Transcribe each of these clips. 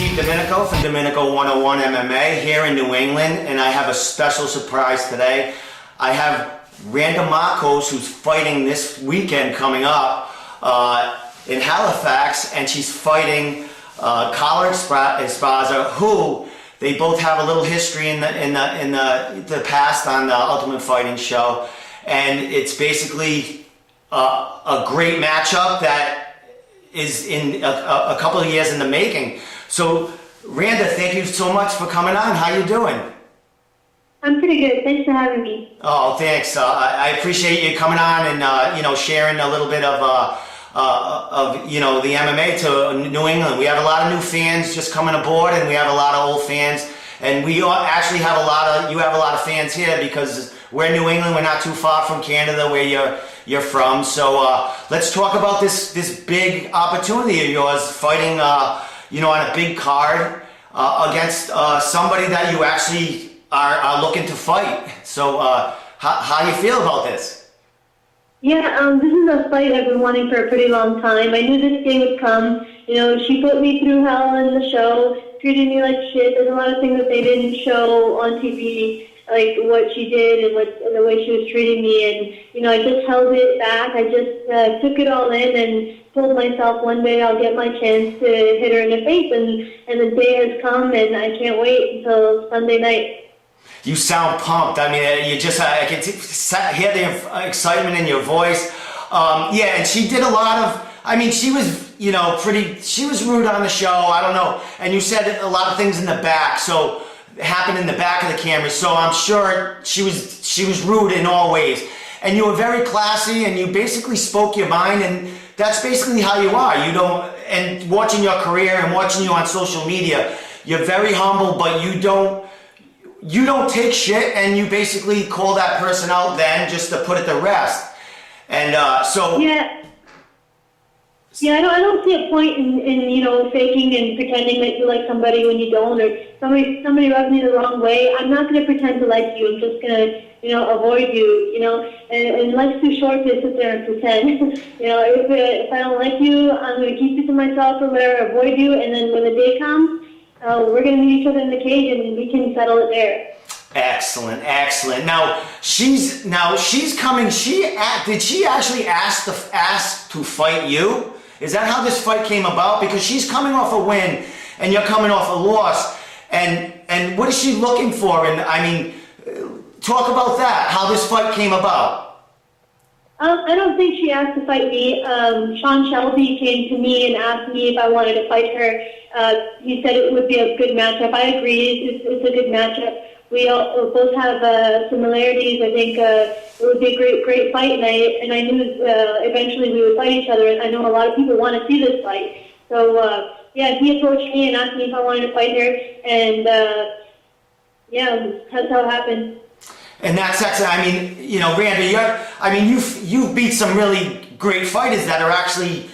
Steve Domenico from Domenico 101 MMA here in New England, and I have a special surprise today. I have Randa Markos, who's fighting this weekend coming up in Halifax, and she's fighting Carla Esparza, who they both have a little history in the past on the Ultimate Fighting show, and it's basically a great matchup that is in a couple of years in the making. So, Randa, thank you so much for coming on. How you doing? I'm pretty good. Thanks for having me. Oh, thanks. I appreciate you coming on and sharing a little bit of the MMA to New England. We have a lot of new fans just coming aboard, and we have a lot of old fans. And we actually have you have a lot of fans here because we're in New England. We're not too far from Canada, where you're from. So let's talk about this big opportunity of yours, fighting on a big card against somebody that you actually are looking to fight. So how do you feel about this? Yeah, this is a fight I've been wanting for a pretty long time. I knew this day would come. She put me through hell in the show, treated me like shit. There's a lot of things that they didn't show on TV, like what she did and the way she was treating me. And, I just held it back. I just took it all in and told myself one day I'll get my chance to hit her in the face. And the day has come, and I can't wait until Sunday night. You sound pumped. I mean, I can hear the excitement in your voice. And she did a lot of, she was, she was rude on the show. I don't know. And you said a lot of things in the back. So it happened in the back of the camera. So I'm sure she was rude in all ways. And you were very classy, and you basically spoke your mind, and that's basically how you are. And watching your career and watching you on social media, you're very humble, but you don't take shit, and you basically call that person out then just to put it to rest. And so... Yeah, I don't see a point in faking and pretending that you like somebody when you don't, or somebody rubs me the wrong way. I'm not going to pretend to like you. I'm just going to, avoid you, and life's too short to sit there and pretend. If I don't like you, I'm going to keep it to myself or whatever, avoid you, and then when the day comes, we're going to meet each other in the cage, and we can settle it there. Excellent. Now she's coming. Did she actually ask to fight you? Is that how this fight came about? Because she's coming off a win, and you're coming off a loss. And what is she looking for? And talk about that. How this fight came about. I don't think she asked to fight me. Sean Shelby came to me and asked me if I wanted to fight her. He said it would be a good matchup. I agree. It's a good matchup. We both have similarities. I think it would be a great fight, and I knew eventually we would fight each other. And I know a lot of people want to see this fight. So he approached me and asked me if I wanted to fight her, and that's how it happened. And that's Randa, you've beat some really great fighters that are actually,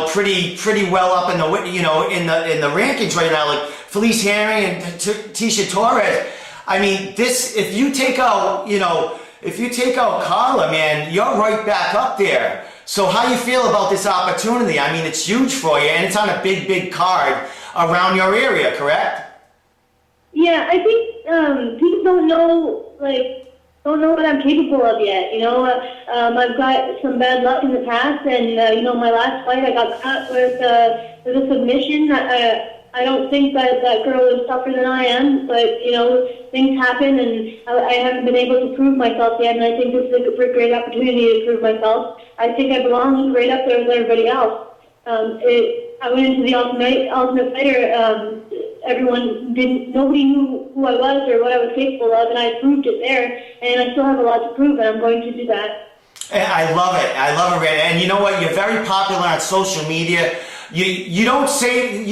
pretty well up in the, in the rankings right now, like Felice Herring and Tecia Torres. If you take out Carla, man, you're right back up there. So how you feel about this opportunity? It's huge for you, and it's on a big card around your area, correct? Yeah, I think people don't know what I'm capable of yet. I've got some bad luck in the past, and my last fight I got caught with a submission. I don't think that girl is tougher than I am, but things happen, and I haven't been able to prove myself yet. And I think this is a great opportunity to prove myself. I think I belong right up there with everybody else. I went into the Ultimate Fighter. Nobody knew who I was or what I was capable of, and I proved it there, and I still have a lot to prove, and I'm going to do that. I love it, Randa. And you know what? You're very popular on social media. You don't say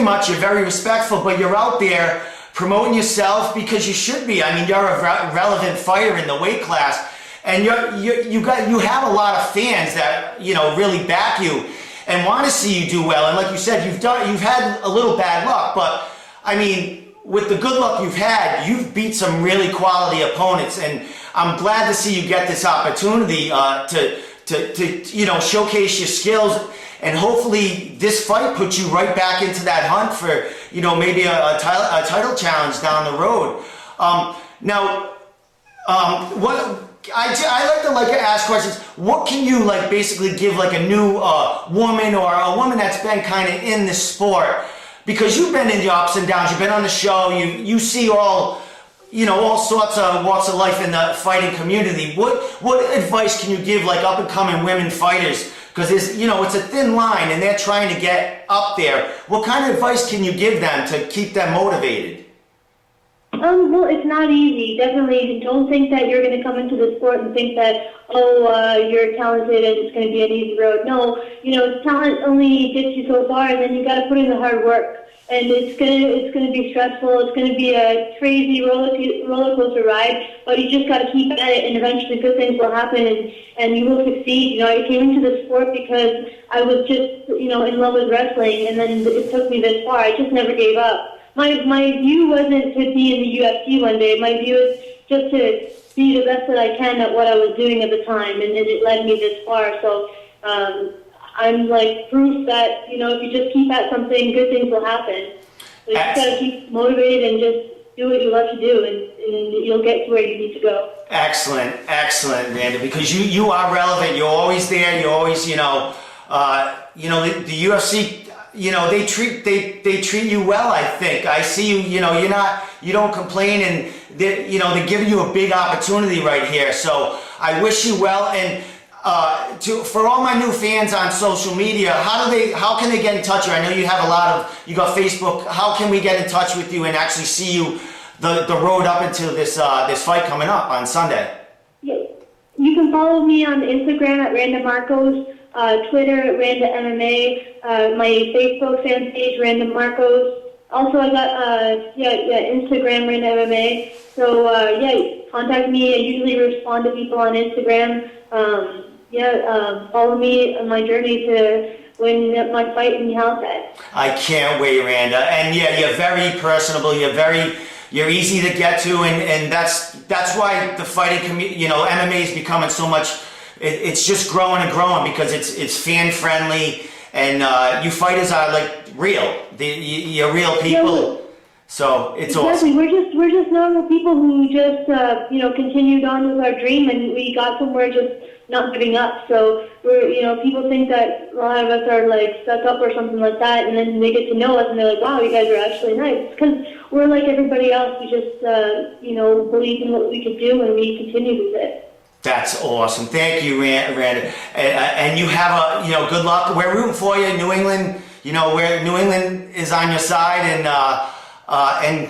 much. You're very respectful, but you're out there promoting yourself because you should be. You're a relevant fighter in the weight class, and you have a lot of fans that really back you and want to see you do well. And like you said, you've had a little bad luck, but with the good luck you've had, you've beat some really quality opponents, and I'm glad to see you get this opportunity to showcase your skills. and hopefully this fight puts you right back into that hunt for, you know, maybe a title challenge down the road. Now, what I like to ask questions. What can you like basically give like a new woman or a woman that's been kind of in the sport? Because you've been in the ups and downs, you've been on the show, you see all, you know, all sorts of walks of life in the fighting community. What advice can you give like up and coming women fighters? Because it's, you know, it's a thin line and they're trying to get up there. What kind of advice can you give them to keep them motivated? Well, it's not easy. Definitely don't think that you're going to come into the sport and think that, you're talented and it's going to be an easy road. No, you know, talent only gets you so far, and then you got to put in the hard work. And it's gonna be stressful. It's gonna be a crazy roller coaster ride. But you just got to keep at it, and eventually good things will happen, and you will succeed. You know, I came into the sport because I was just, you know, in love with wrestling, and then it took me this far. I just never gave up. My view wasn't to be in the UFC one day. My view is just to be the best that I can at what I was doing at the time, and it led me this far. So I'm like proof that, you know, if you just keep at something, good things will happen. So you just got to keep motivated and just do what you love to do, and you'll get to where you need to go. Excellent, Randa, because you are relevant. You're always there. You're always, you know, the UFC. You know, they treat you well. I think I see you. You know, you don't complain, and they're giving you a big opportunity right here. So I wish you well. And for all my new fans on social media, how can they get in touch with you? I know you have you got Facebook. How can we get in touch with you and actually see you the road up into this fight coming up on Sunday? Yeah. You can follow me on Instagram at Randa Marcos. Twitter at Randa MMA, my Facebook fan page Randa Marcos. Also, I got Instagram Randa MMA. So contact me. I usually respond to people on Instagram. Follow me on my journey to win my fight in Halifax. I can't wait, Randa. And yeah, you're very personable. You're easy to get to, and that's why the fighting community, you know, MMA is becoming so much. It's just growing and growing because it's fan friendly, and you fighters are like real. You're real people. Yeah, so it's awesome. We're just normal people who just continued on with our dream, and we got somewhere just not giving up. So people think that a lot of us are like stuck up or something like that, and then they get to know us and they're like, wow, you guys are actually nice. Because we're like everybody else. We just believe in what we could do, and we continue with it. That's awesome. Thank you, Randa. And you have good luck. We're rooting for you, New England. You know, where New England is on your side, and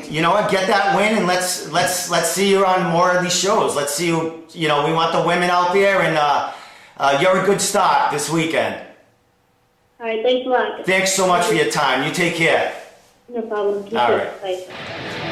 you know what, get that win, and let's see you on more of these shows. Let's see you. You know, we want the women out there, and you're a good start this weekend. All right, thanks a lot. Thanks so much for your time. You take care. No problem. All right. Bye.